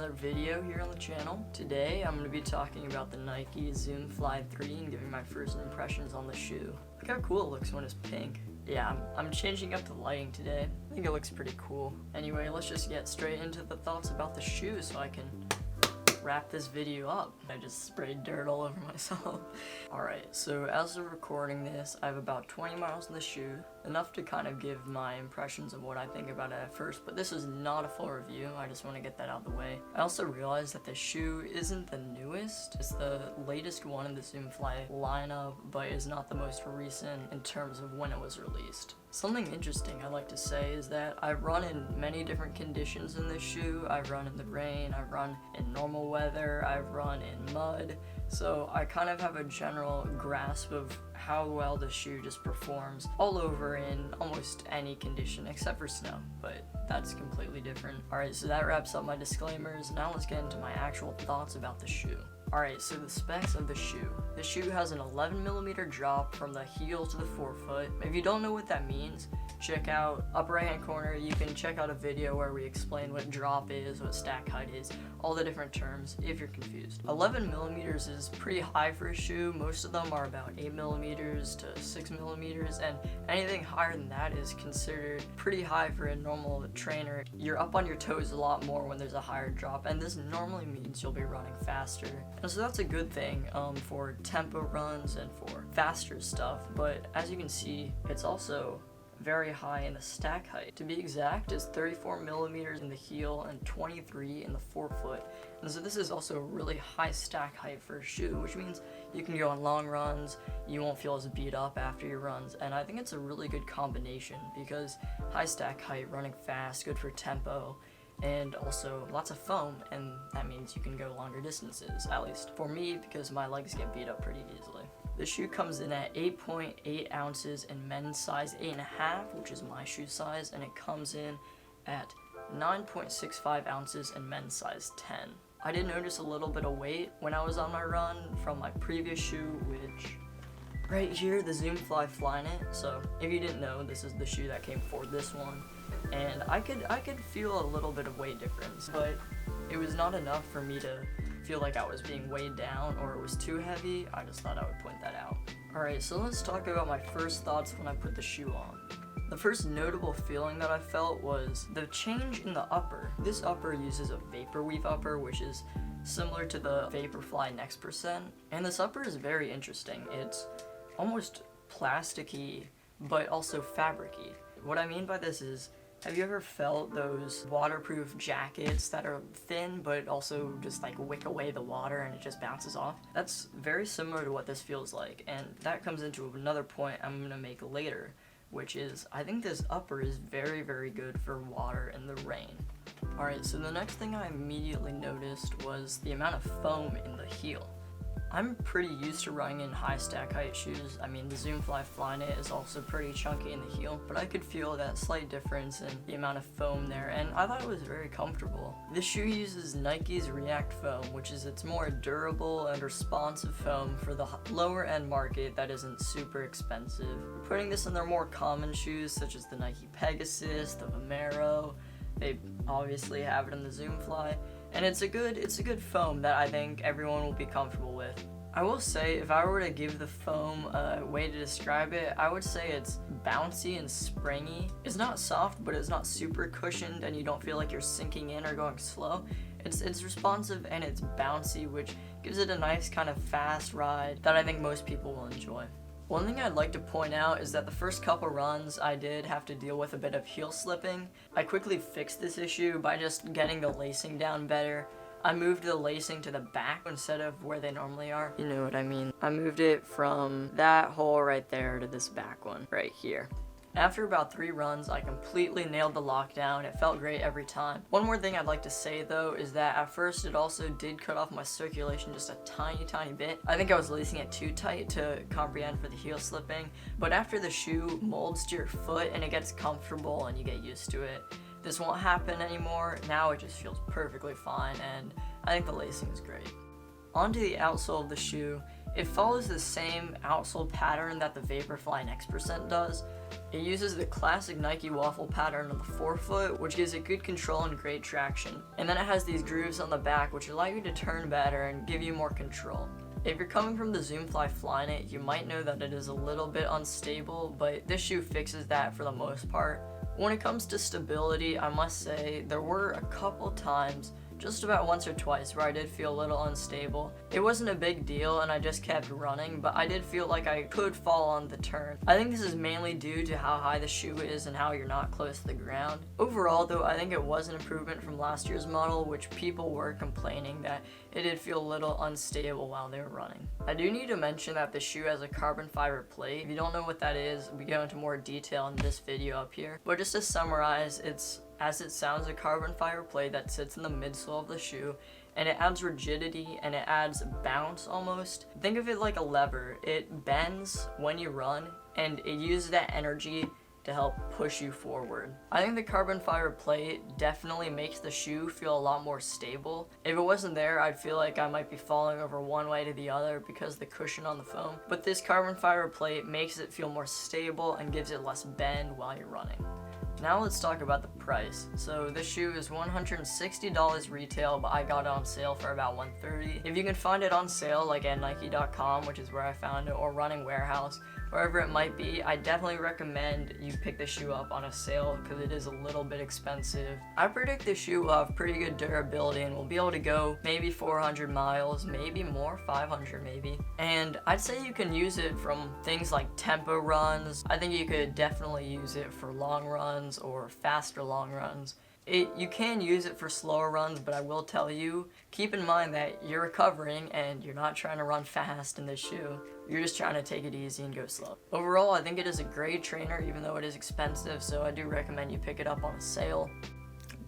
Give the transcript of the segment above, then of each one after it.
another video here on the channel. Today I'm going to be talking about the Nike Vaporfly 3 and giving my first impressions on the shoe. Look how cool it looks when it's pink. Yeah, I'm changing up the lighting today. I think it looks pretty cool. Anyway, let's just get straight into the thoughts about the shoe so I can wrap this video up. I just sprayed dirt all over myself. Alright, so as of recording this, I have about 20 miles in the shoe, enough to kind of give my impressions of what I think about it at first, but this is not a full review. I just want to get that out of the way. I also realized that the shoe isn't the newest. It's the latest one in the Vaporfly lineup, but is not the most recent in terms of when it was released. Something interesting I'd like to say is that I run in many different conditions in this shoe. I've run in the rain, I've run in normal weather, I've run in mud, so I kind of have a general grasp of how well the shoe just performs all over in almost any condition except for snow, but that's completely different. Alright, so that wraps up my disclaimers. Now let's get into my actual thoughts about the shoe. Alright, so the specs of the shoe. The shoe has an 11mm drop from the heel to the forefoot. If you don't know what that means, check out upper right hand corner. You can check out a video where we explain what drop is, what stack height is, all the different terms if you're confused. 11mm is pretty high for a shoe. Most of them are about 8mm to 6mm, and anything higher than that is considered pretty high for a normal trainer. You're up on your toes a lot more when there's a higher drop, and this normally means you'll be running faster. And so that's a good thing for tempo runs and for faster stuff, but as you can see, it's also very high in the stack height. To be exact, it's 34mm in the heel and 23 in the forefoot. And so this is also a really high stack height for a shoe, which means you can go on long runs, you won't feel as beat up after your runs, and I think it's a really good combination because high stack height, running fast, good for tempo, and also lots of foam, and that means you can go longer distances, at least for me, because my legs get beat up pretty easily. The shoe comes in at 8.8 ounces in men's size 8.5, which is my shoe size, and it comes in at 9.65 ounces in men's size 10. I did notice a little bit of weight when I was on my run from my previous shoe, which right here, the Vaporfly Flyknit. So if you didn't know, this is the shoe that came before this one, and I could feel a little bit of weight difference, but it was not enough for me to feel like I was being weighed down or it was too heavy. I just thought I would point that out. Alright, so let's talk about my first thoughts when I put the shoe on. The first notable feeling that I felt was the change in the upper. This upper uses a Vaporweave upper, which is similar to the Vaporfly Next %, and this upper is very interesting. It's almost plasticky, but also fabricy. What I mean by this is, have you ever felt those waterproof jackets that are thin but also just like wick away the water and it just bounces off? That's very similar to what this feels like, and that comes into another point I'm going to make later, which is I think this upper is very, very good for water in the rain. Alright, so the next thing I immediately noticed was the amount of foam in the heel. I'm pretty used to running in high stack height shoes. I mean, the Vaporfly Flyknit is also pretty chunky in the heel, but I could feel that slight difference in the amount of foam there, and I thought it was very comfortable. This shoe uses Nike's React foam, which is its more durable and responsive foam for the lower end market that isn't super expensive. Putting this in their more common shoes, such as the Nike Pegasus, the Vomero, they obviously have it in the Vaporfly, and it's a good foam that I think everyone will be comfortable with. I will say, if I were to give the foam a way to describe it, I would say it's bouncy and springy. It's not soft, but it's not super cushioned, and you don't feel like you're sinking in or going slow. It's responsive and it's bouncy, which gives it a nice kind of fast ride that I think most people will enjoy. One thing I'd like to point out is that the first couple runs I did have to deal with a bit of heel slipping. I quickly fixed this issue by just getting the lacing down better. I moved the lacing to the back instead of where they normally are. You know what I mean. I moved it from that hole right there to this back one right here. After about 3 runs, I completely nailed the lockdown. It felt great every time. One more thing I'd like to say though is that at first it also did cut off my circulation just a tiny bit. I think I was lacing it too tight to comprehend for the heel slipping, but after the shoe molds to your foot and it gets comfortable and you get used to it, this won't happen anymore. Now it just feels perfectly fine, and I think the lacing is great. Onto the outsole of the shoe. It follows the same outsole pattern that the Vaporfly Next % does, It uses the classic Nike waffle pattern on the forefoot, which gives it good control and great traction. And then it has these grooves on the back, which allow you to turn better and give you more control. If you're coming from the Zoomfly Flyknit, you might know that it is a little bit unstable, but this shoe fixes that for the most part. When it comes to stability, I must say there were a couple times, just about once or twice, where I did feel a little unstable. It wasn't a big deal and I just kept running, but I did feel like I could fall on the turn. I think this is mainly due to how high the shoe is and how you're not close to the ground. Overall though, I think it was an improvement from last year's model, which people were complaining that it did feel a little unstable while they were running. I do need to mention that the shoe has a carbon fiber plate. If you don't know what that is, we go into more detail in this video up here. But just to summarize, it's, as it sounds, a carbon fiber plate that sits in the midsole of the shoe, and it adds rigidity and it adds bounce almost. Think of it like a lever. It bends when you run and it uses that energy to help push you forward. I think the carbon fiber plate definitely makes the shoe feel a lot more stable. If it wasn't there, I'd feel like I might be falling over one way to the other because of the cushion on the foam. But this carbon fiber plate makes it feel more stable and gives it less bend while you're running. Now let's talk about the price. So this shoe is $160 retail, but I got it on sale for about $130. If you can find it on sale, like at Nike.com, which is where I found it, or Running Warehouse, wherever it might be, I definitely recommend you pick the shoe up on a sale because it is a little bit expensive. I predict the shoe will have pretty good durability and will be able to go maybe 400 miles, maybe more, 500 maybe. And I'd say you can use it from things like tempo runs. I think you could definitely use it for long runs or faster long runs. You can use it for slower runs, but I will tell you, keep in mind that you're recovering and you're not trying to run fast in this shoe. You're just trying to take it easy and go slow. Overall, I think it is a great trainer, even though it is expensive, so I do recommend you pick it up on a sale.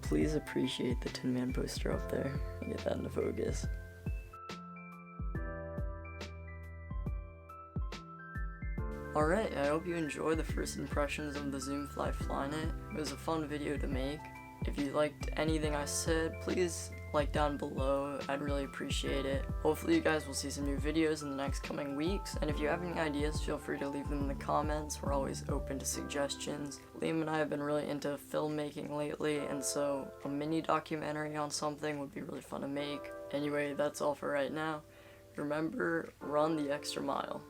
Please appreciate the Tin Man poster up there. Get that into focus. Alright, I hope you enjoyed the first impressions of the Zoomfly Flyknit. It was a fun video to make. If you liked anything I said, please like down below. I'd really appreciate it. Hopefully you guys will see some new videos in the next coming weeks, and if you have any ideas, feel free to leave them in the comments. We're always open to suggestions. Liam and I have been really into filmmaking lately, and so a mini documentary on something would be really fun to make. Anyway, that's all for right now. Remember, run the extra mile.